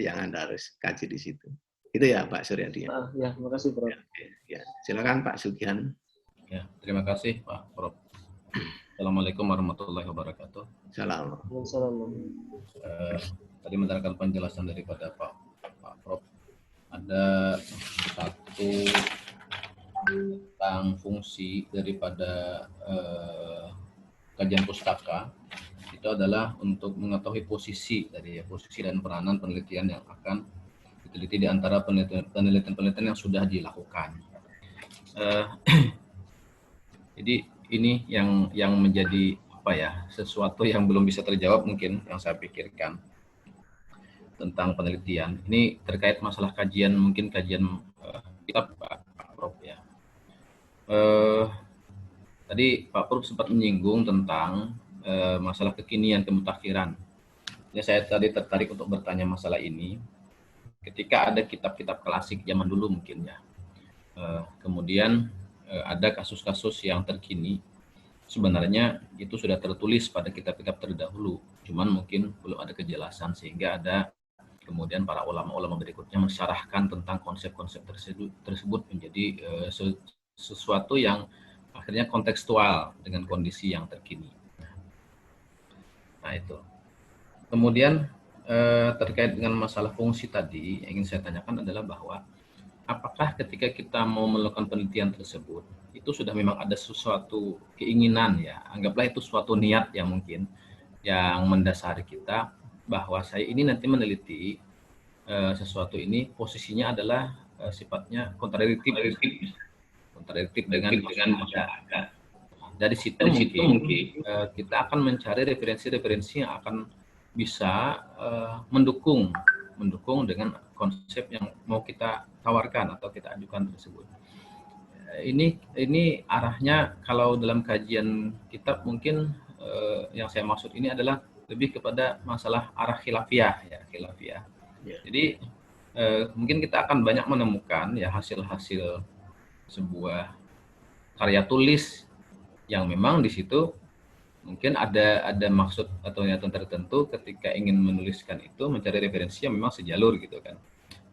Anda harus kaji di situ. Itu ya Pak Suryadi. Ya, terima kasih Prof. Ya, silakan Pak Sugihan. Ya, terima kasih Pak Prof. Assalamualaikum warahmatullahi wabarakatuh. Assalamualaikum. Tadi mendengarkan penjelasan daripada Pak Prof. Ada satu tentang fungsi daripada kajian pustaka, itu adalah untuk mengetahui posisi dan peranan penelitian yang akan diteliti di antara penelitian yang sudah dilakukan. Jadi ini yang menjadi sesuatu yang belum bisa terjawab mungkin yang saya pikirkan tentang penelitian. Ini terkait masalah kajian, mungkin kajian kitab Pak Prof ya. Tadi Pak Prof sempat menyinggung tentang masalah kekinian kemutakhiran. Ya, saya tadi tertarik untuk bertanya masalah ini. Ketika ada kitab-kitab klasik zaman dulu mungkin ya, kemudian ada kasus-kasus yang terkini, sebenarnya itu sudah tertulis pada kitab-kitab terdahulu, cuman mungkin belum ada kejelasan sehingga ada kemudian para ulama-ulama berikutnya mensyarahkan tentang konsep-konsep tersebut menjadi sesuatu yang akhirnya kontekstual dengan kondisi yang terkini. Nah itu. Kemudian terkait dengan masalah fungsi tadi, yang ingin saya tanyakan adalah bahwa apakah ketika kita mau melakukan penelitian tersebut, itu sudah memang ada sesuatu keinginan ya, anggaplah itu suatu niat yang mungkin yang mendasari kita bahwa saya ini nanti meneliti sesuatu ini posisinya adalah sifatnya kontradiktif dengan masyarakat. Dari situ mungkin kita akan mencari referensi-referensi yang akan bisa mendukung dengan konsep yang mau kita tawarkan atau kita ajukan tersebut. Ini arahnya kalau dalam kajian kitab mungkin yang saya maksud ini adalah lebih kepada masalah arah khilafiyah ya, khilafiyah. Yeah. Jadi mungkin kita akan banyak menemukan ya hasil-hasil sebuah karya tulis yang memang di situ mungkin ada maksud atau niatan tertentu ketika ingin menuliskan itu mencari referensi yang memang sejalur gitu kan.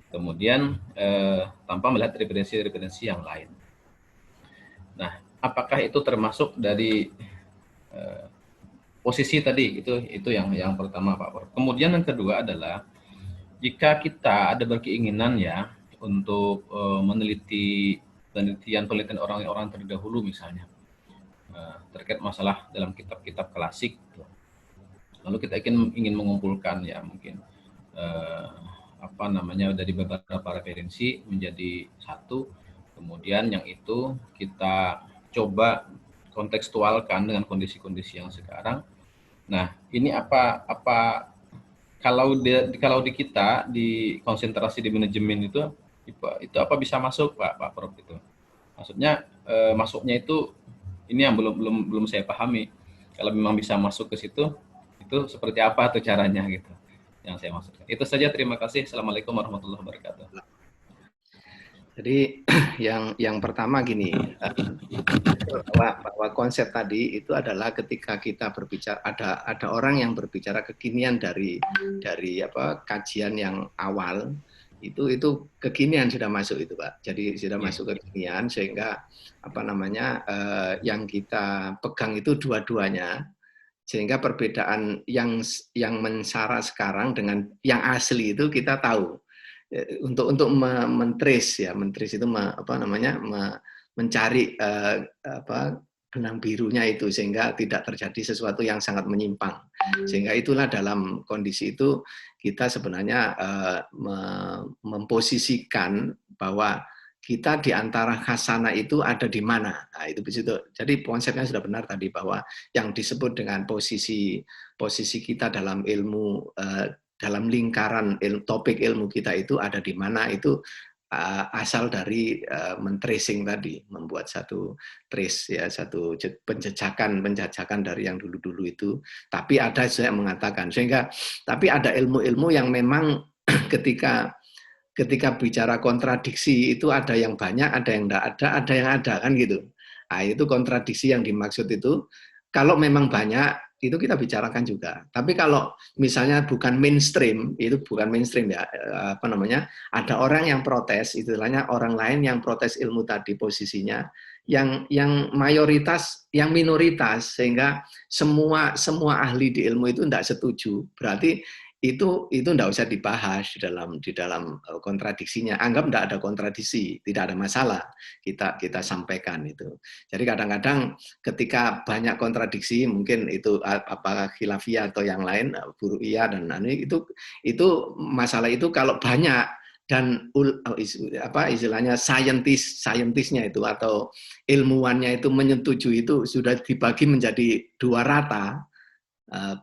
Kemudian tanpa melihat referensi-referensi yang lain. Nah, apakah itu termasuk dari posisi tadi itu yang pertama Pak Prof. Kemudian yang kedua adalah jika kita ada berkeinginan ya untuk meneliti penelitian orang-orang terdahulu misalnya terkait masalah dalam kitab-kitab klasik, lalu kita ingin mengumpulkan ya mungkin dari beberapa referensi menjadi satu, kemudian yang itu kita coba kontekstualkan dengan kondisi-kondisi yang sekarang. Nah, ini apa kalau di kita di konsentrasi di manajemen itu apa bisa masuk Pak Prof itu? Maksudnya masuknya itu ini yang belum saya pahami. Kalau memang bisa masuk ke situ, itu seperti apa tuh caranya gitu? Yang saya maksudkan. Itu saja, terima kasih. Assalamualaikum warahmatullahi wabarakatuh. Jadi yang pertama gini, bahwa konsep tadi itu adalah ketika kita berbicara ada orang yang berbicara kekinian dari kajian yang awal itu kekinian sudah masuk itu Pak. Jadi sudah masuk kekinian sehingga yang kita pegang itu dua-duanya, sehingga perbedaan yang mensara sekarang dengan yang asli itu kita tahu. Untuk mentrace itu mencari benang birunya itu sehingga tidak terjadi sesuatu yang sangat menyimpang. Sehingga itulah dalam kondisi itu kita sebenarnya memposisikan bahwa kita di antara khasana itu ada di mana. Nah, itu begitu. Jadi konsepnya sudah benar tadi bahwa yang disebut dengan posisi kita dalam ilmu dalam lingkaran topik ilmu kita itu ada di mana itu asal dari men-tracing tadi, membuat satu trace ya, satu penjajakan dari yang dulu-dulu itu. Tapi ada yang mengatakan tapi ada ilmu-ilmu yang memang ketika bicara kontradiksi itu ada yang banyak, ada yang enggak ada yang ada kan gitu. Nah, itu kontradiksi yang dimaksud itu. Kalau memang banyak itu kita bicarakan juga. Tapi kalau misalnya bukan mainstream, itu bukan mainstream ya, ada orang yang protes, istilahnya orang lain yang protes ilmu tadi posisinya, yang mayoritas, yang minoritas, sehingga semua ahli di ilmu itu tidak setuju. Berarti itu tidak usah dibahas di dalam kontradiksinya. Anggap tidak ada kontradiksi, tidak ada masalah kita sampaikan itu. Jadi kadang-kadang ketika banyak kontradiksi, mungkin itu apakah khilafiyah atau yang lain, furu'iyah dan itu masalah itu kalau banyak dan istilahnya scientistnya itu atau ilmuwannya itu menyetujui itu sudah dibagi menjadi dua rata,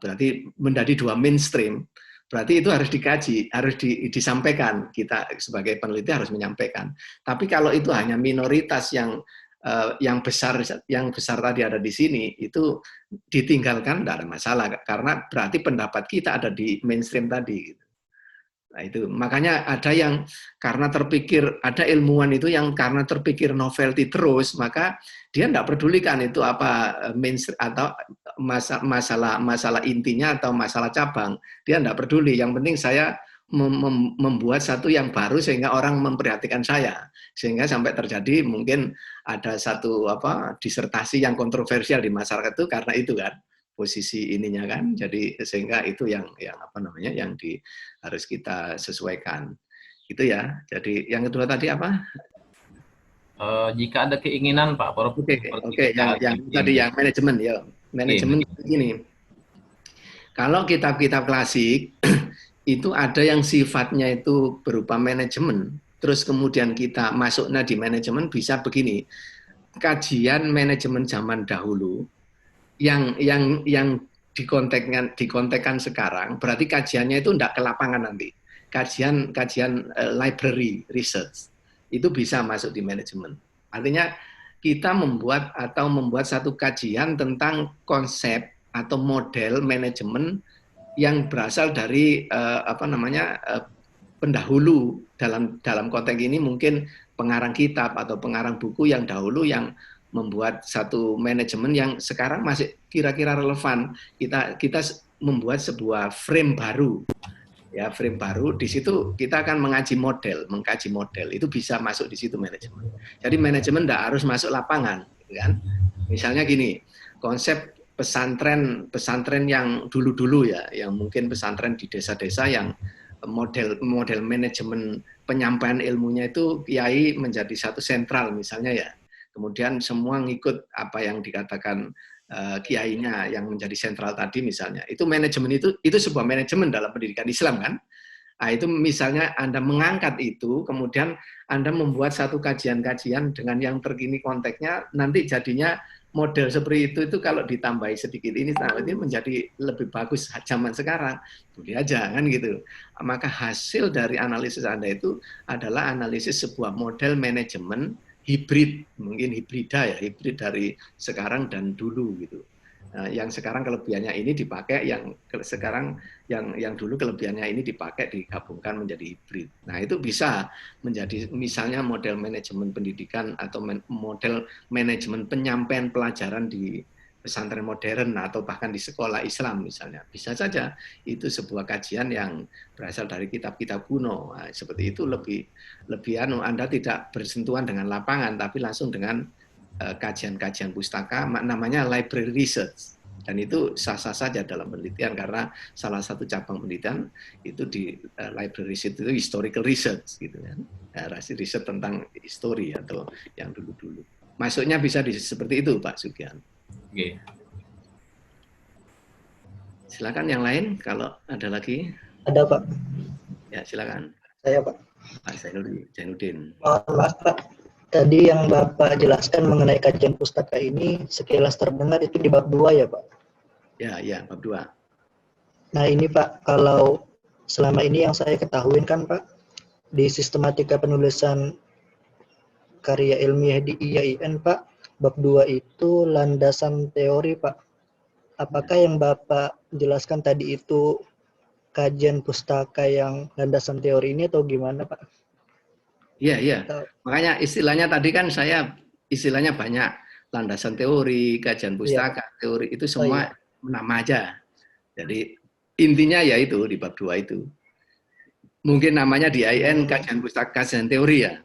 berarti menjadi dua mainstream, berarti itu harus dikaji, harus disampaikan, kita sebagai peneliti harus menyampaikan. Tapi kalau itu hanya minoritas yang besar tadi ada di sini, itu ditinggalkan, tidak ada masalah, karena berarti pendapat kita ada di mainstream tadi. Nah, itu makanya ada yang karena terpikir, ada ilmuwan itu yang karena terpikir novelty terus, maka dia tidak pedulikan itu apa mainstream atau masalah intinya atau masalah cabang, dia tidak peduli. Yang penting saya membuat satu yang baru sehingga orang memperhatikan saya, sehingga sampai terjadi mungkin ada satu disertasi yang kontroversial di masyarakat itu karena itu kan posisi ininya kan, jadi sehingga itu yang harus kita sesuaikan itu ya. Jadi yang kedua tadi apa? Jika ada keinginan Pak Prof. Oke, yang tadi yang manajemen ya, manajemen begini. Kalau kitab-kitab klasik itu ada yang sifatnya itu berupa manajemen, terus kemudian kita masuknya di manajemen bisa begini. Kajian manajemen zaman dahulu yang dikontekkan sekarang, berarti kajiannya itu tidak ke lapangan nanti. Kajian library research itu bisa masuk di manajemen. Artinya kita membuat satu kajian tentang konsep atau model manajemen yang berasal dari pendahulu, dalam konteks ini mungkin pengarang kitab atau pengarang buku yang dahulu yang membuat satu manajemen yang sekarang masih kira-kira relevan. Kita membuat sebuah frame baru, ya, frame baru. Di situ kita akan mengkaji model itu bisa masuk di situ manajemen. Jadi manajemen tidak harus masuk lapangan, kan? Misalnya gini, konsep pesantren yang dulu ya, yang mungkin pesantren di desa-desa yang model manajemen penyampaian ilmunya itu kiai menjadi satu sentral misalnya ya. Kemudian semua ngikut apa yang dikatakan kiainya yang menjadi sentral tadi misalnya. Itu manajemen itu sebuah manajemen dalam pendidikan Islam kan. Nah, itu misalnya Anda mengangkat itu, kemudian Anda membuat satu kajian-kajian dengan yang terkini konteksnya, nanti jadinya model seperti itu kalau ditambahi sedikit ini menjadi lebih bagus zaman sekarang. Boleh aja kan gitu. Maka hasil dari analisis Anda itu adalah analisis sebuah model manajemen hibrid, mungkin hibrid dari sekarang dan dulu gitu. Nah, yang sekarang kelebihannya ini dipakai, yang dulu kelebihannya ini dipakai, digabungkan menjadi hibrid. Nah, itu bisa menjadi misalnya model manajemen pendidikan atau model manajemen penyampaian pelajaran di pesantren modern atau bahkan di sekolah Islam misalnya. Bisa saja itu sebuah kajian yang berasal dari kitab-kitab kuno. Nah, seperti itu lebih Anda tidak bersentuhan dengan lapangan, tapi langsung dengan kajian-kajian pustaka, namanya library research. Dan itu sah-sah saja dalam penelitian, karena salah satu cabang penelitian itu di library research itu historical research gitu kan. Riset tentang histori atau yang dulu-dulu. Masuknya bisa seperti itu Pak Sugian. Oke. Silakan yang lain kalau ada lagi. Ada Pak. Ya silakan. Saya Pak. Pak Zainuddin. Maaf Pak. Tadi yang Bapak jelaskan mengenai kajian pustaka ini sekilas terdengar itu di bab 2 ya Pak? Ya, bab 2. Nah ini Pak, kalau selama ini yang saya ketahui kan Pak, di sistematika penulisan karya ilmiah di IAIN Pak, bab 2 itu landasan teori Pak. Apakah yang Bapak jelaskan tadi itu kajian pustaka yang landasan teori ini atau gimana Pak? Iya. Makanya istilahnya tadi kan istilahnya banyak, landasan teori, kajian pustaka, teori itu semua nama aja. Jadi intinya ya itu di bab 2 itu. Mungkin namanya di IAIN kajian pustaka, kajian teori ya.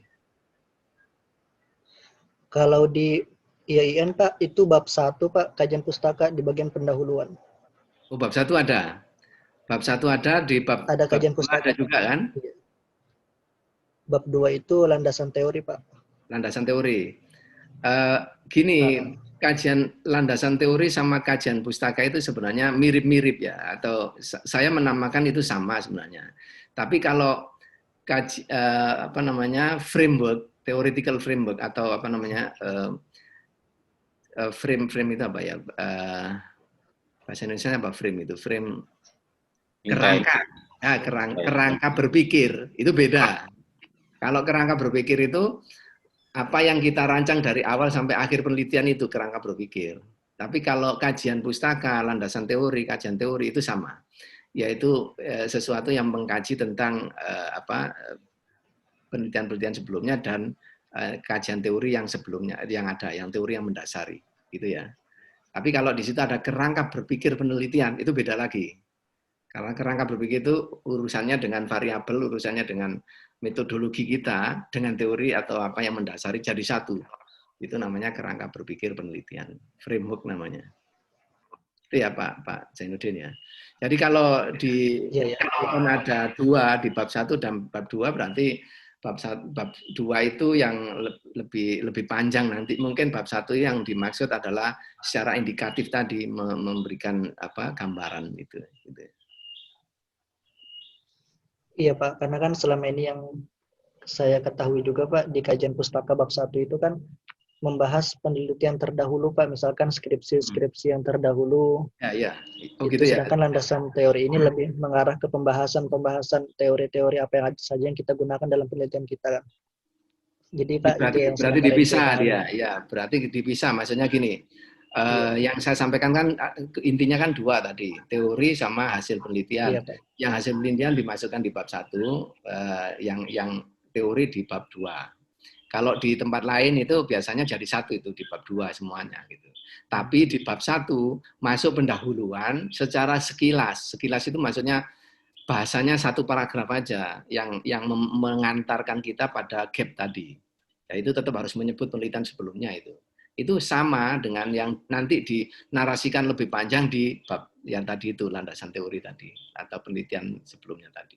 Kalau di IAIN Pak, itu bab 1 Pak, kajian pustaka di bagian pendahuluan. Oh, bab 1 ada. Bab 1 ada, di bab ada kajian pustaka ada juga kan? Bab 2 itu landasan teori, Pak. Landasan teori. Kajian landasan teori sama kajian pustaka itu sebenarnya mirip-mirip ya, atau saya menamakan itu sama sebenarnya. Tapi kalau framework, theoretical framework atau frame itu apa ya? Bahasa Indonesia apa frame itu? Frame kerangka. Nah, kerangka berpikir itu beda. Kalau kerangka berpikir itu apa yang kita rancang dari awal sampai akhir penelitian itu kerangka berpikir. Tapi kalau kajian pustaka, landasan teori, kajian teori itu sama, yaitu sesuatu yang mengkaji tentang penelitian-penelitian sebelumnya dan kajian teori yang sebelumnya, yang teori yang mendasari, gitu ya. Tapi kalau di situ ada kerangka berpikir penelitian, itu beda lagi. Karena kerangka berpikir itu urusannya dengan variabel, urusannya dengan metodologi kita, dengan teori atau apa yang mendasari jadi satu. Itu namanya kerangka berpikir penelitian, framework namanya. Itu ya Pak Zainuddin ya. Jadi kalau ada dua di bab 1 dan bab 2 berarti bab 2 itu yang lebih panjang nanti. Mungkin bab 1 yang dimaksud adalah secara indikatif tadi memberikan gambaran itu. Gitu. Iya Pak, karena kan selama ini yang saya ketahui juga Pak, di kajian pustaka bab 1 itu kan membahas penelitian terdahulu Pak, misalkan skripsi yang terdahulu. Ya. Oh, gitu ya. Sedangkan landasan teori ini lebih mengarah ke pembahasan teori-teori apa yang saja yang kita gunakan dalam penelitian kita. Jadi Pak, berarti dipisah dia. Ya, berarti dipisah. Maksudnya gini, yang saya sampaikan kan intinya kan dua tadi, teori sama hasil penelitian. Iya, Pak. Yang hasil penelitian dimasukkan di bab 1, yang teori di bab 2. Kalau di tempat lain itu biasanya jadi satu itu di bab 2 semuanya gitu. Tapi di bab 1 masuk pendahuluan secara sekilas. Sekilas itu maksudnya bahasanya satu paragraf aja yang mengantarkan kita pada gap tadi. Ya, itu tetap harus menyebut penelitian sebelumnya itu. Itu sama dengan yang nanti dinarasikan lebih panjang di bab yang tadi itu, landasan teori tadi atau penelitian sebelumnya tadi.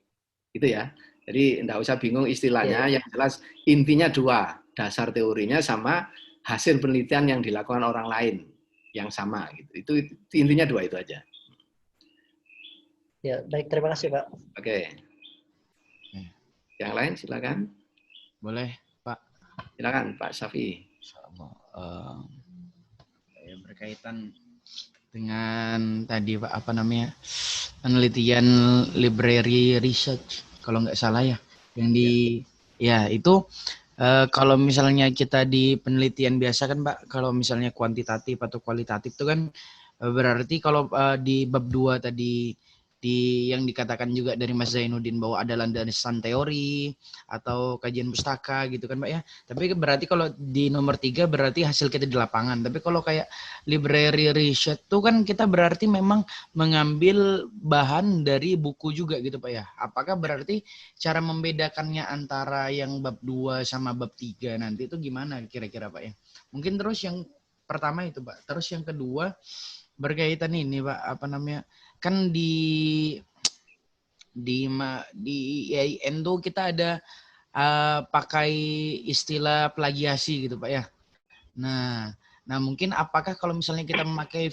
Itu ya. Jadi enggak usah bingung istilahnya, yang jelas intinya dua, dasar teorinya sama hasil penelitian yang dilakukan orang lain yang sama gitu. Itu intinya dua itu aja. Ya, baik, terima kasih Pak. Oke. Yang lain silakan. Boleh, Pak. Silakan Pak Safi. Berkaitan dengan tadi Pak penelitian library research kalau nggak salah ya, yang itu kalau misalnya kita di penelitian biasa kan Pak, kalau misalnya kuantitatif atau kualitatif itu kan berarti kalau di bab 2 tadi yang dikatakan juga dari Mas Zainuddin bahwa ada landasan teori atau kajian pustaka gitu kan Pak ya. Tapi berarti kalau di nomor 3 berarti hasil kita di lapangan. Tapi kalau kayak library research itu kan kita berarti memang mengambil bahan dari buku juga gitu Pak ya. Apakah berarti cara membedakannya antara yang bab 2 sama bab 3 nanti itu gimana kira-kira Pak ya? Mungkin terus yang pertama itu Pak. Terus yang kedua berkaitan ini Pak, kan di IAIN tuh kita ada pakai istilah plagiasi gitu Pak ya. Nah mungkin apakah kalau misalnya kita memakai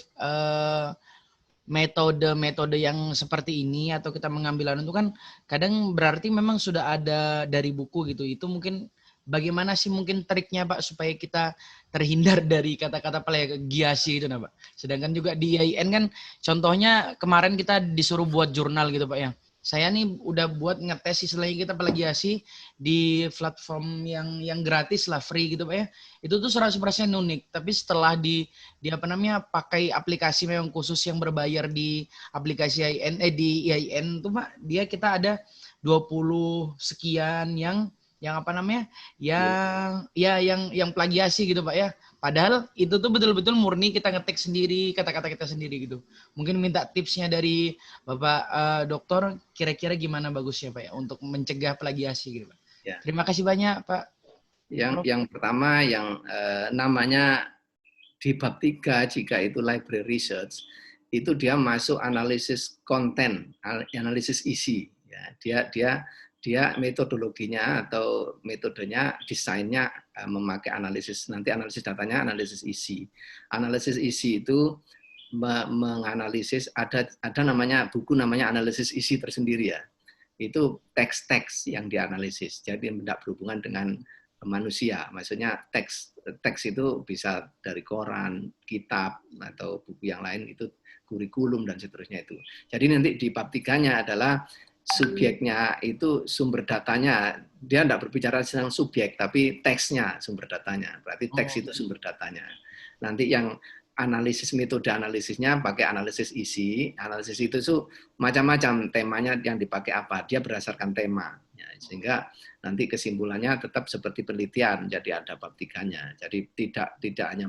metode-metode yang seperti ini atau kita mengambil itu kan kadang berarti memang sudah ada dari buku gitu. Itu mungkin bagaimana sih mungkin triknya Pak supaya kita terhindar dari kata-kata plagiasi itu Pak. Sedangkan juga di IAIN kan contohnya kemarin kita disuruh buat jurnal gitu Pak ya. Saya nih udah buat ngetes istilahnya kita plagiasi di platform yang gratis lah, free gitu Pak ya. Itu tuh 100% unik. Tapi setelah di pakai aplikasi memang khusus yang berbayar di aplikasi di IAIN tuh Pak, kita ada 20 sekian yang plagiasi gitu Pak ya. Padahal itu tuh betul-betul murni kita ngetik sendiri, kata-kata kita sendiri gitu. Mungkin minta tipsnya dari Bapak Dokter, kira-kira gimana bagusnya Pak ya untuk mencegah plagiasi gitu Pak. Ya. Terima kasih banyak Pak. Yang pertama yang namanya di bab 3 jika itu library research, itu dia masuk analisis konten, analisis isi. Ya, dia metodologinya atau metodenya desainnya memakai analisis, nanti analisis datanya analisis isi. Analisis isi itu menganalisis ada namanya buku namanya analisis isi tersendiri ya. itu teks-teks yang dianalisis. Jadi tidak berhubungan dengan manusia. Maksudnya teks itu bisa dari koran, kitab, atau buku yang lain, itu kurikulum dan seterusnya itu. Jadi nanti di bab 3-nya adalah subjeknya itu sumber datanya, dia tidak berbicara tentang subjek, tapi teksnya sumber datanya. Berarti teks itu sumber datanya. Nanti yang analisis, metode analisisnya pakai analisis isi. Analisis itu macam-macam, temanya yang dipakai apa, dia berdasarkan tema. Ya, sehingga nanti kesimpulannya tetap seperti penelitian, jadi ada bab 3-nya. Jadi tidak hanya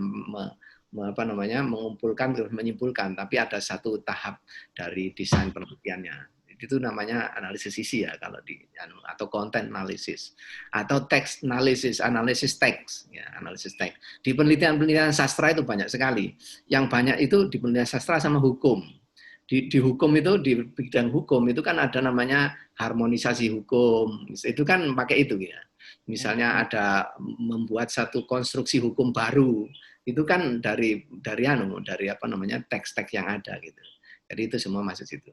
mengumpulkan terus menyimpulkan, tapi ada satu tahap dari desain penelitiannya. Itu namanya analisis isi ya kalau di atau content analysis atau text analysis, analisis teks ya, analisis teks. Di penelitian sastra itu banyak sekali. Yang banyak itu di penelitian sastra sama hukum. Di hukum itu, di bidang hukum itu kan ada namanya harmonisasi hukum. Itu kan pakai itu ya. Misalnya ada membuat satu konstruksi hukum baru, itu kan dari teks-teks yang ada gitu. Jadi itu semua masuk situ.